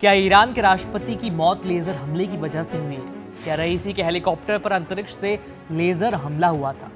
क्या ईरान के राष्ट्रपति की मौत लेजर हमले की वजह से हुई है? क्या रईसी के हेलीकॉप्टर पर अंतरिक्ष से लेजर हमला हुआ था?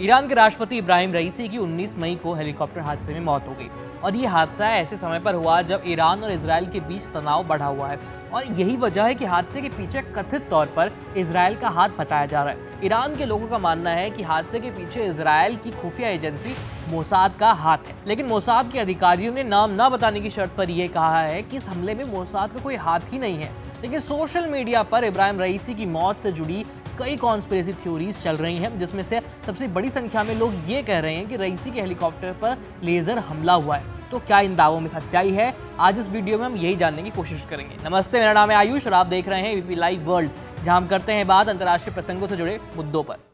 ईरान के राष्ट्रपति इब्राहिम रईसी की 19 मई को हेलीकॉप्टर हादसे में मौत हो गई और ये हादसा ऐसे समय पर हुआ जब ईरान और इजराइल के बीच तनाव बढ़ा हुआ है और यही वजह है कि हादसे के पीछे कथित तौर पर इजराइल का हाथ बताया जा रहा है। ईरान के लोगों का मानना है कि हादसे के पीछे इजराइल की खुफिया एजेंसी मोसाद का हाथ है, लेकिन मोसाद के अधिकारियों ने नाम न बताने की शर्त पर यह कहा है कि इस हमले में मोसाद का कोई हाथ ही नहीं है। लेकिन सोशल मीडिया पर इब्राहिम रईसी की मौत से जुड़ी कई कॉन्स्पिरेसी थ्योरीज चल रही हैं, जिसमें से सबसे बड़ी संख्या में लोग ये कह रहे हैं कि रईसी के हेलीकॉप्टर पर लेजर हमला हुआ है। तो क्या इन दावों में सच्चाई है? आज इस वीडियो में हम यही जानने की कोशिश करेंगे। नमस्ते, मेरा नाम है आयुष और आप देख रहे हैं एबीपी लाइव वर्ल्ड, जहां हम करते हैं बात अंतर्राष्ट्रीय प्रसंगों से जुड़े मुद्दों पर।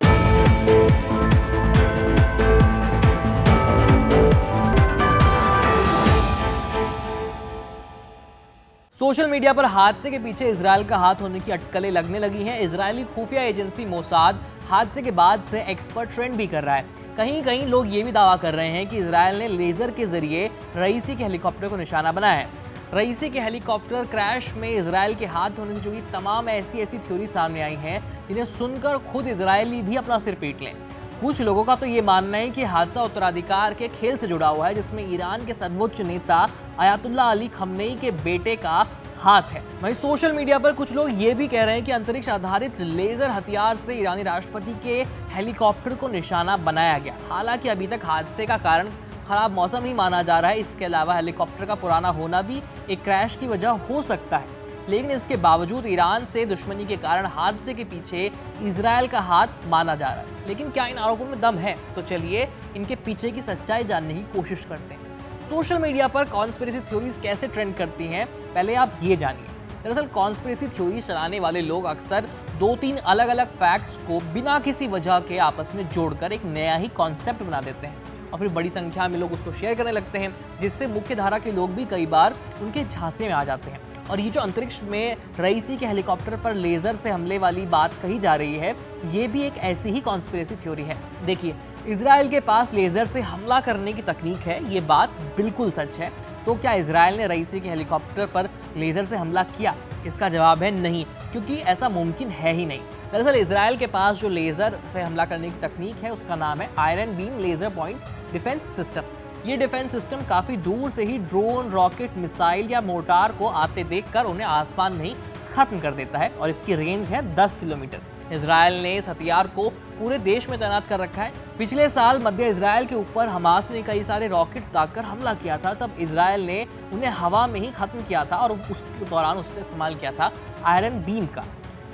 सोशल मीडिया पर हादसे के पीछे इजराइल का हाथ होने की अटकलें लगने लगी हैं। इजरायली खुफिया एजेंसी मोसाद हादसे के बाद से एक्सपर्ट ट्रेंड भी कर रहा है। कहीं कहीं लोग ये भी दावा कर रहे हैं कि इजराइल ने लेजर के जरिए रईसी के हेलीकॉप्टर को निशाना बनाया है। रईसी के हेलीकॉप्टर क्रैश में इजराइल के हाथ होने से जुड़ी तमाम ऐसी थ्योरी सामने आई हैं जिन्हें सुनकर खुद इजरायली भी अपना सिर पीट लें। कुछ लोगों का तो ये मानना है कि हादसा उत्तराधिकार के खेल से जुड़ा हुआ है, जिसमें ईरान के सर्वोच्च नेता अयातुल्लाह अली खमनेई के बेटे का हाथ है। वहीं सोशल मीडिया पर कुछ लोग ये भी कह रहे हैं कि अंतरिक्ष आधारित लेजर हथियार से ईरानी राष्ट्रपति के हेलीकॉप्टर को निशाना बनाया गया। हालांकि अभी तक हादसे का कारण खराब मौसम ही माना जा रहा है। इसके अलावा हेलीकॉप्टर का पुराना होना भी एक क्रैश की वजह हो सकता है, लेकिन इसके बावजूद ईरान से दुश्मनी के कारण हादसे के पीछे इजराइल का हाथ माना जा रहा है। लेकिन क्या इन आरोपों में दम है? तो चलिए इनके पीछे की सच्चाई जानने की कोशिश करते हैं। सोशल मीडिया पर कॉन्स्पिरेसी थ्योरीज कैसे ट्रेंड करती हैं, पहले आप ये जानिए। दरअसल कॉन्स्पिरेसी थ्योरी चलाने वाले लोग अक्सर 2-3 अलग अलग फैक्ट्स को बिना किसी वजह के आपस में जोड़कर एक नया ही कॉन्सेप्ट बना देते हैं और फिर बड़ी संख्या में लोग उसको शेयर करने लगते हैं, जिससे मुख्य धारा के लोग भी कई बार उनके झांसे में आ जाते हैं। और ये जो अंतरिक्ष में रईसी के हेलीकॉप्टर पर लेजर से हमले वाली बात कही जा रही है, ये भी एक ऐसी ही कॉन्स्पिरेसी थ्योरी है। देखिए, इजराइल के पास लेजर से हमला करने की तकनीक है, ये बात बिल्कुल सच है। तो क्या इजराइल ने रईसी के हेलीकॉप्टर पर लेजर से हमला किया? इसका जवाब है नहीं, क्योंकि ऐसा मुमकिन है ही नहीं। दरअसल इजराइल के पास जो लेजर से हमला करने की तकनीक है, उसका नाम है Iron Beam laser point defence system. ये डिफेंस सिस्टम काफी दूर से ही ड्रोन, रॉकेट, मिसाइल या मोर्टार को आते देखकर उन्हें आसमान में ही खत्म कर देता है और इसकी रेंज है 10 किलोमीटर। इजराइल ने इस हथियार को पूरे देश में तैनात कर रखा है। पिछले साल मध्य इजराइल के ऊपर हमास ने कई सारे रॉकेट्स दागकर हमला किया था। तब इजराइल ने उन्हें हवा में ही खत्म किया था और उसके दौरान उसने इस्तेमाल किया था आयरन बीम का।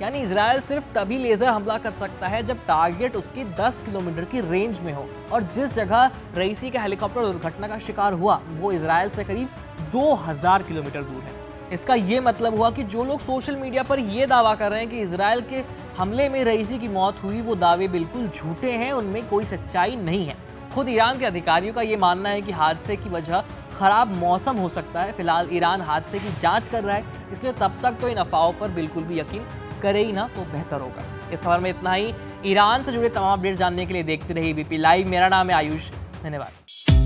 यानी इजराइल सिर्फ तभी लेजर हमला कर सकता है जब टारगेट उसकी 10 किलोमीटर की रेंज में हो, और जिस जगह रईसी का हेलीकॉप्टर दुर्घटना का शिकार हुआ वो इजराइल से करीब 2000 किलोमीटर दूर है। इसका ये मतलब हुआ कि जो लोग सोशल मीडिया पर ये दावा कर रहे हैं कि इजराइल के हमले में रईसी की मौत हुई, वो दावे बिल्कुल झूठे हैं, उनमें कोई सच्चाई नहीं है। खुद ईरान के अधिकारियों का ये मानना है कि हादसे की वजह खराब मौसम हो सकता है। फिलहाल ईरान हादसे की जांच कर रहा है, इसलिए तब तक तो इन अफवाहों पर बिल्कुल भी यकीन करे ही ना तो बेहतर होगा। इस खबर में इतना ही। ईरान से जुड़े तमाम अपडेट जानने के लिए देखते रहिए एबीपी लाइव। मेरा नाम है आयुष। धन्यवाद।